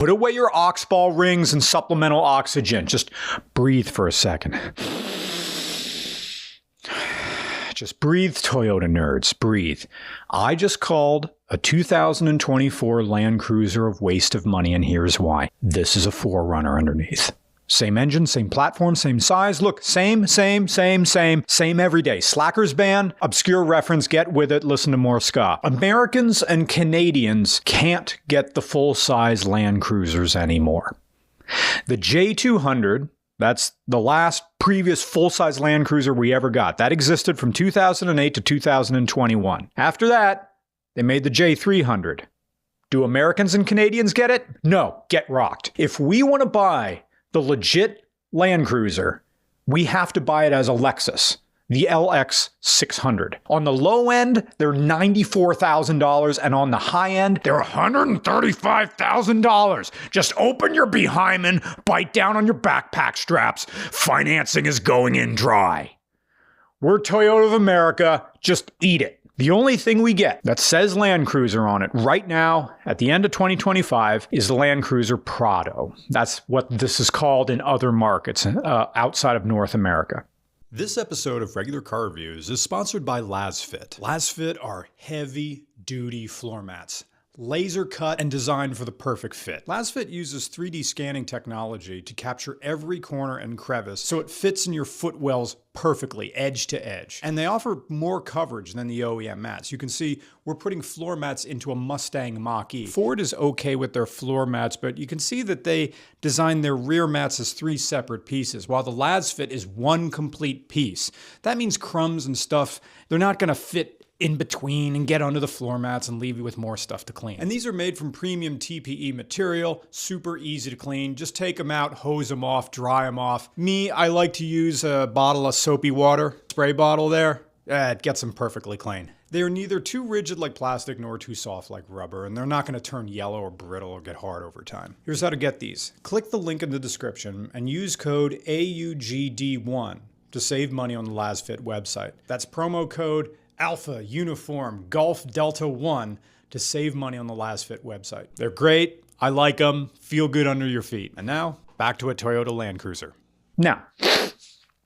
Put away your oxball rings and supplemental oxygen. Just breathe for a second. Just breathe, Toyota nerds, breathe. I just called a 2024 Land Cruiser a waste of money, and here's why. This is a 4Runner underneath. Same engine, same platform, same size. Look, same every day. Slackers ban, obscure reference, get with it, listen to more ska. Americans and Canadians can't get the full-size Land Cruisers anymore. The J200, that's the last previous full-size Land Cruiser we ever got. That existed from 2008 to 2021. After that, they made the J300. Do Americans and Canadians get it? No, get rocked. If we want to buy the legit Land Cruiser, we have to buy it as a Lexus, the LX 600. On the low end, they're $94,000, and on the high end, they're $135,000. Just open your behymen, bite down on your backpack straps. Financing is going in dry. We're Toyota of America. Just eat it. The only thing we get that says Land Cruiser on it right now, at the end of 2025, is the Land Cruiser Prado. That's what this is called in other markets outside of North America. This episode of Regular Car Reviews is sponsored by LazFit. LazFit are heavy-duty floor mats, laser cut and designed for the perfect fit. LazFit uses 3D scanning technology to capture every corner and crevice so it fits in your footwells perfectly, edge to edge. And they offer more coverage than the OEM mats. You can see we're putting floor mats into a Mustang Mach-E. Ford is okay with their floor mats, but you can see that they designed their rear mats as 3 separate pieces, while the LazFit is one complete piece. That means crumbs and stuff, they're not gonna fit in between and get under the floor mats and leave you with more stuff to clean. And these are made from premium TPE material, super easy to clean. Just take them out, hose them off, dry them off. Me, I like to use a bottle of soapy water, spray bottle there. It gets them perfectly clean. They are neither too rigid like plastic nor too soft like rubber, and they're not gonna turn yellow or brittle or get hard over time. Here's how to get these. Click the link in the description and use code AUGD1 to save money on the LazFit website. That's promo code Alpha Uniform Golf Delta 1 to save money on the LazFit website. They're great. I like them. Feel good under your feet. And now, back to a Toyota Land Cruiser. Now,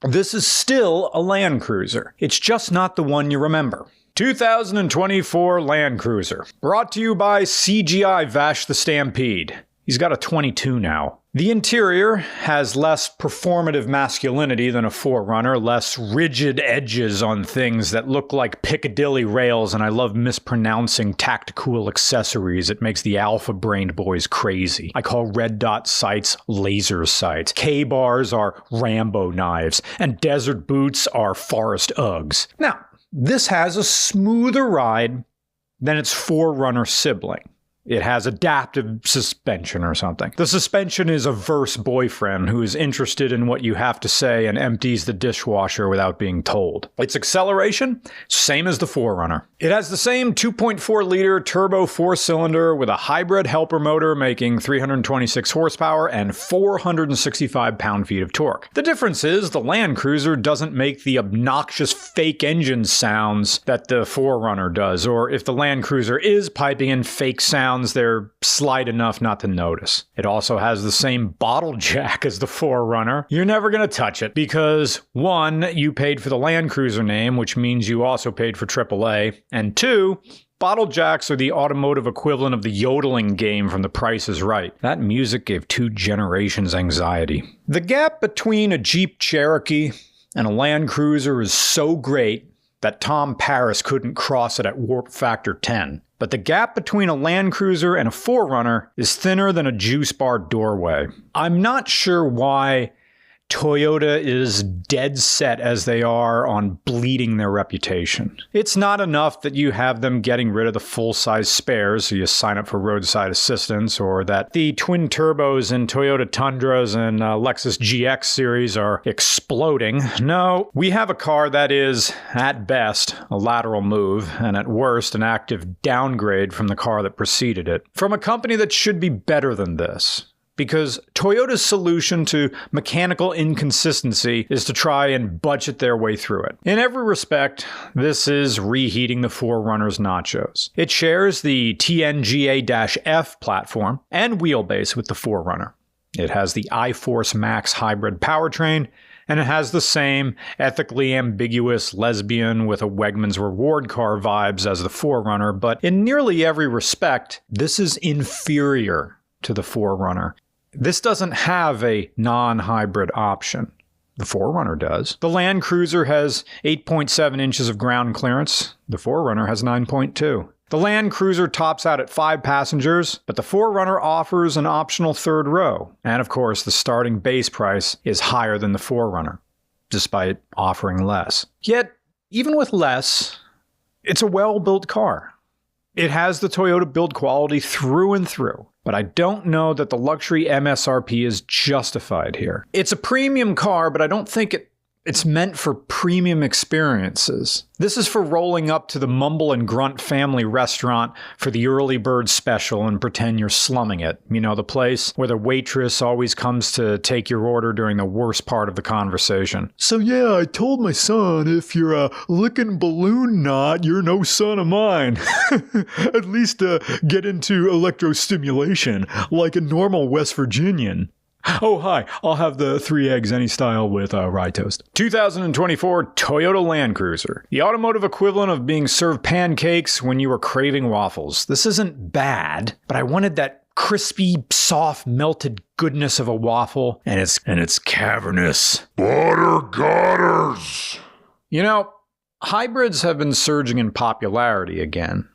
this is still a Land Cruiser. It's just not the one you remember. 2024 Land Cruiser. Brought to you by CGI Vash the Stampede. He's got a 22 now. The interior has less performative masculinity than a 4Runner, less rigid edges on things that look like Piccadilly rails, and I love mispronouncing tactical accessories. It makes the alpha-brained boys crazy. I call red dot sights laser sights. K-bars are Rambo knives, and desert boots are forest Uggs. Now, this has a smoother ride than its 4Runner sibling. It has adaptive suspension or something. The suspension is a verse boyfriend who is interested in what you have to say and empties the dishwasher without being told. Its acceleration? Same as the 4Runner. It has the same 2.4-liter turbo 4-cylinder with a hybrid helper motor making 326 horsepower and 465 pound-feet of torque. The difference is the Land Cruiser doesn't make the obnoxious fake engine sounds that the 4Runner does, or if the Land Cruiser is piping in fake sounds, they're slight enough not to notice. It also has the same bottle jack as the 4Runner. You're never going to touch it because 1, you paid for the Land Cruiser name, which means you also paid for AAA, and 2, bottle jacks are the automotive equivalent of the yodeling game from The Price is Right. That music gave 2 generations anxiety. The gap between a Jeep Cherokee and a Land Cruiser is so great that Tom Paris couldn't cross it at warp factor 10. But the gap between a Land Cruiser and a 4Runner is thinner than a juice bar doorway. I'm not sure why Toyota is dead set as they are on bleeding their reputation. It's not enough that you have them getting rid of the full-size spares so you sign up for roadside assistance, or that the twin turbos in Toyota Tundras and Lexus GX series are exploding. No, we have a car that is, at best, a lateral move, and at worst, an active downgrade from the car that preceded it. From a company that should be better than this. because Toyota's solution to mechanical inconsistency is to try and budget their way through it. In every respect, this is reheating the 4Runner's nachos. It shares the TNGA-F platform and wheelbase with the 4Runner. It has the iForce Max hybrid powertrain, and it has the same ethically ambiguous lesbian with a Wegmans reward car vibes as the 4Runner, but in nearly every respect, this is inferior to the 4Runner. This doesn't have a non-hybrid option. The 4Runner does. The Land Cruiser has 8.7 inches of ground clearance. The 4Runner has 9.2. The Land Cruiser tops out at 5 passengers, but the 4Runner offers an optional third row. And of course, the starting base price is higher than the 4Runner, despite offering less. Yet, even with less, it's a well-built car. It has the Toyota build quality through and through, but I don't know that the luxury MSRP is justified here. It's a premium car, but I don't think it's meant for premium experiences. This is for rolling up to the Mumble and Grunt family restaurant for the early bird special and pretend you're slumming it. You know, the place where the waitress always comes to take your order during the worst part of the conversation. So yeah, I told my son, if you're a licking balloon knot, you're no son of mine. At least get into electrostimulation, like a normal West Virginian. Oh, hi. I'll have the 3 eggs any style with rye toast. 2024 Toyota Land Cruiser. The automotive equivalent of being served pancakes when you were craving waffles. This isn't bad, but I wanted that crispy, soft, melted goodness of a waffle, and it's cavernous. Butter gutters! You know, hybrids have been surging in popularity again.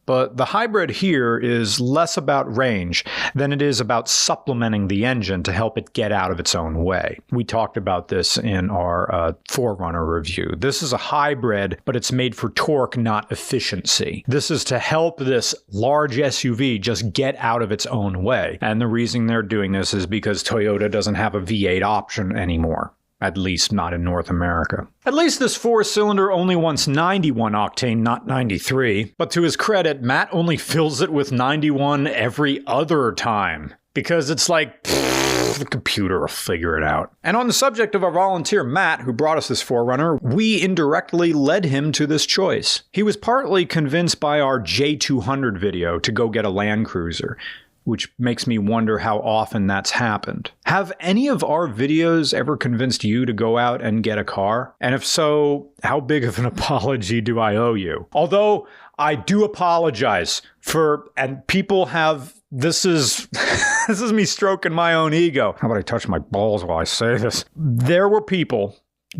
But the hybrid here is less about range than it is about supplementing the engine to help it get out of its own way. We talked about this in our 4Runner review. This is a hybrid, but it's made for torque, not efficiency. This is to help this large SUV just get out of its own way. And the reason they're doing this is because Toyota doesn't have a V8 option anymore. At least not in North America. At least this 4-cylinder only wants 91 octane, not 93. But to his credit, Matt only fills it with 91 every other time. Because it's like, the computer will figure it out. And on the subject of our volunteer Matt, who brought us this 4Runner, we indirectly led him to this choice. He was partly convinced by our J200 video to go get a Land Cruiser, which makes me wonder how often that's happened. Have any of our videos ever convinced you to go out and get a car? And if so, how big of an apology do I owe you? Although I do apologize for, and people have, this is me stroking my own ego. How about I touch my balls while I say this? There were people,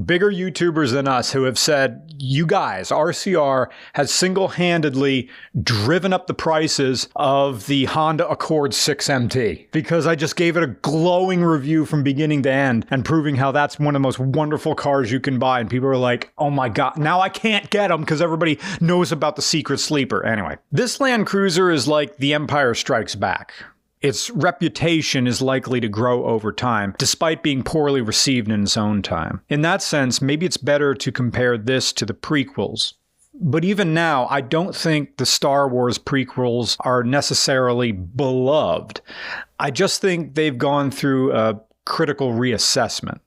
bigger YouTubers than us, who have said, you guys, RCR has single-handedly driven up the prices of the Honda Accord 6MT because I just gave it a glowing review from beginning to end and proving how that's one of the most wonderful cars you can buy. And people are like, oh my God, now I can't get them because everybody knows about the secret sleeper. Anyway, this Land Cruiser is like The Empire Strikes Back. Its reputation is likely to grow over time, despite being poorly received in its own time. In that sense, maybe it's better to compare this to the prequels. But even now, I don't think the Star Wars prequels are necessarily beloved. I just think they've gone through a critical reassessment,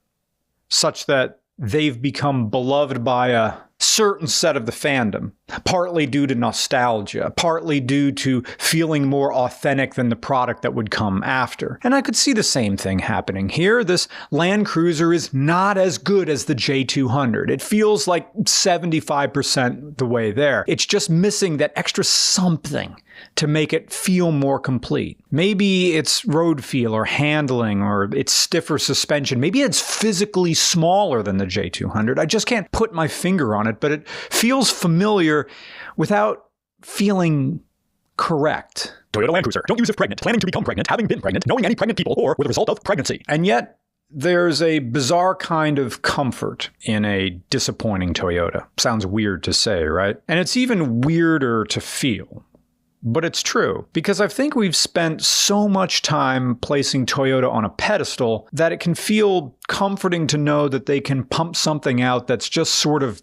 such that they've become beloved by a certain set of the fandom, partly due to nostalgia, partly due to feeling more authentic than the product that would come after. And I could see the same thing happening here. This Land Cruiser is not as good as the J200. It feels like 75% the way there. It's just missing that extra something to make it feel more complete. Maybe it's road feel or handling or it's stiffer suspension. Maybe it's physically smaller than the J200. I just can't put my finger on it, but it feels familiar without feeling correct. Toyota Land Cruiser. Don't use if pregnant, planning to become pregnant, having been pregnant, knowing any pregnant people, or with a result of pregnancy. And yet, there's a bizarre kind of comfort in a disappointing Toyota. Sounds weird to say, right? And it's even weirder to feel. But it's true, because I think we've spent so much time placing Toyota on a pedestal that it can feel comforting to know that they can pump something out that's just sort of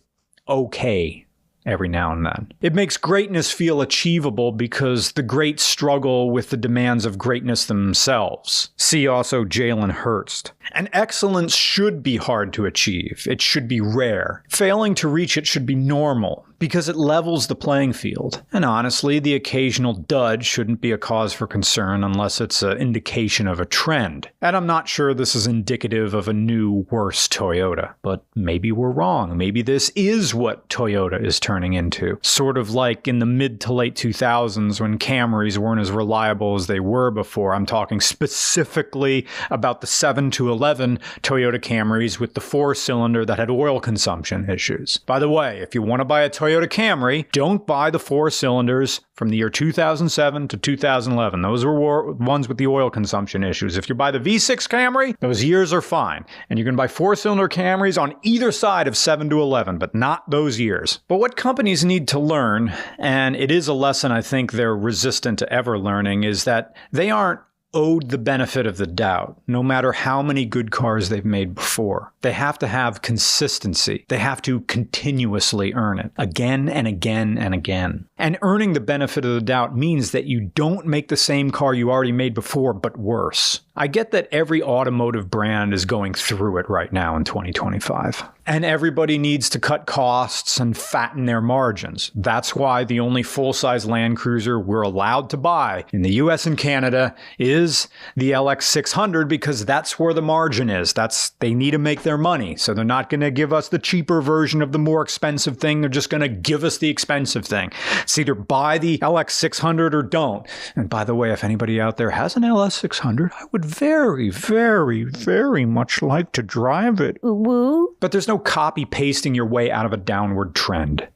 okay. every now and then. It makes greatness feel achievable because the greats struggle with the demands of greatness themselves. See also Jalen Hurst. And excellence should be hard to achieve. It should be rare. Failing to reach it should be normal, because it levels the playing field. And honestly, the occasional dud shouldn't be a cause for concern unless it's an indication of a trend. And I'm not sure this is indicative of a new, worse Toyota. But maybe we're wrong. Maybe this is what Toyota is turning into. Sort of like in the mid to late 2000s when Camrys weren't as reliable as they were before. I'm talking specifically about the 7 to 11 Toyota Camrys with the 4-cylinder that had oil consumption issues. By the way, if you want to buy a Toyota Camry, don't buy the 4 cylinders from the year 2007 to 2011. Those were ones with the oil consumption issues. If you buy the V6 Camry, those years are fine. And you can buy 4-cylinder Camrys on either side of 7 to 11, but not those years. But what companies need to learn, and it is a lesson I think they're resistant to ever learning, is that they aren't owed the benefit of the doubt, no matter how many good cars they've made before. They have to have consistency. They have to continuously earn it, again and again and again. And earning the benefit of the doubt means that you don't make the same car you already made before, but worse. I get that every automotive brand is going through it right now in 2025. And everybody needs to cut costs and fatten their margins. That's why the only full-size Land Cruiser we're allowed to buy in the US and Canada is the LX600, because that's where the margin is. They need to make their money. So they're not going to give us the cheaper version of the more expensive thing. They're just going to give us the expensive thing. It's either buy the LX600 or don't. And by the way, if anybody out there has an LS600, I would very, very, very much like to drive it. Woo. But there's no copy pasting your way out of a downward trend.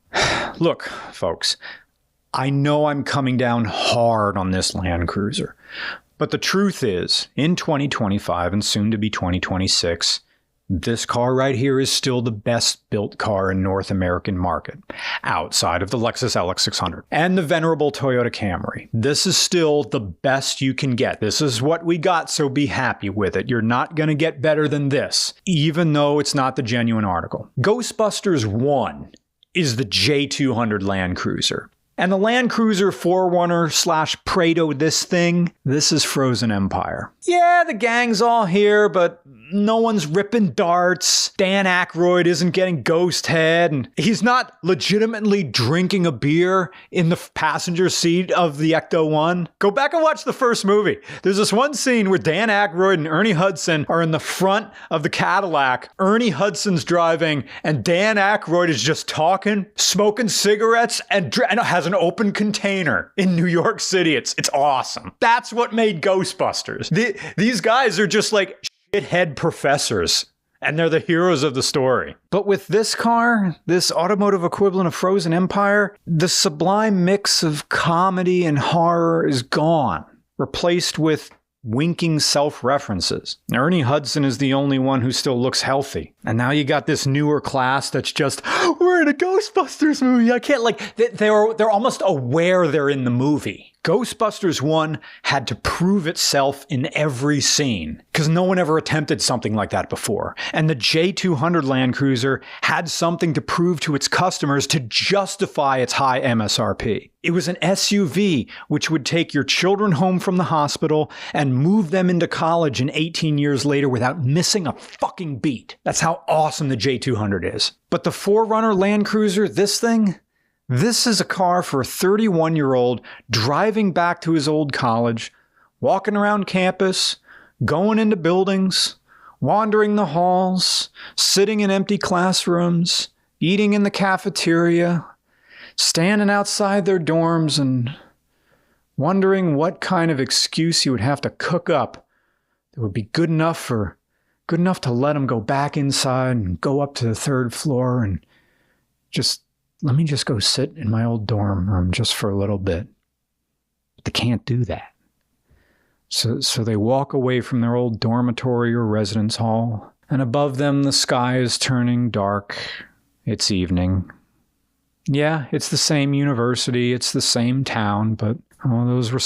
Look, folks, I know I'm coming down hard on this Land Cruiser, but the truth is, in 2025 and soon to be 2026, this car right here is still the best built car in North American market, outside of the Lexus LX600 and the venerable Toyota Camry. This is still the best you can get. This is what we got, so be happy with it. You're not going to get better than this, even though it's not the genuine article. Ghostbusters 1 is the J200 Land Cruiser. And the Land Cruiser 4Runner / Prado this is Frozen Empire. Yeah, the gang's all here, but no one's ripping darts. Dan Aykroyd isn't getting ghost head, and he's not legitimately drinking a beer in the passenger seat of the Ecto-1. Go back and watch the first movie. There's this one scene where Dan Aykroyd and Ernie Hudson are in the front of the Cadillac. Ernie Hudson's driving, and Dan Aykroyd is just talking, smoking cigarettes, and has an open container in New York City. It's awesome. That's what made Ghostbusters. These guys are just like shithead professors, and they're the heroes of the story. But with this car, this automotive equivalent of Frozen Empire, the sublime mix of comedy and horror is gone, replaced with winking self-references. Ernie Hudson is the only one who still looks healthy. And now you got this newer class that's just, we're in a Ghostbusters movie. I can't, they're almost aware they're in the movie. Ghostbusters 1 had to prove itself in every scene, because no one ever attempted something like that before. And the J200 Land Cruiser had something to prove to its customers to justify its high MSRP. It was an SUV which would take your children home from the hospital and move them into college in 18 years later without missing a fucking beat. That's how awesome the J200 is. But the 4Runner Land Cruiser, this is a car for a 31-year-old driving back to his old college, walking around campus, going into buildings, wandering the halls, sitting in empty classrooms, eating in the cafeteria, standing outside their dorms and wondering what kind of excuse he would have to cook up that would be good enough to let him go back inside and go up to the 3rd floor and let me just go sit in my old dorm room just for a little bit. But they can't do that. So they walk away from their old dormitory or residence hall, and above them the sky is turning dark. It's evening. Yeah, it's the same university, it's the same town, but those were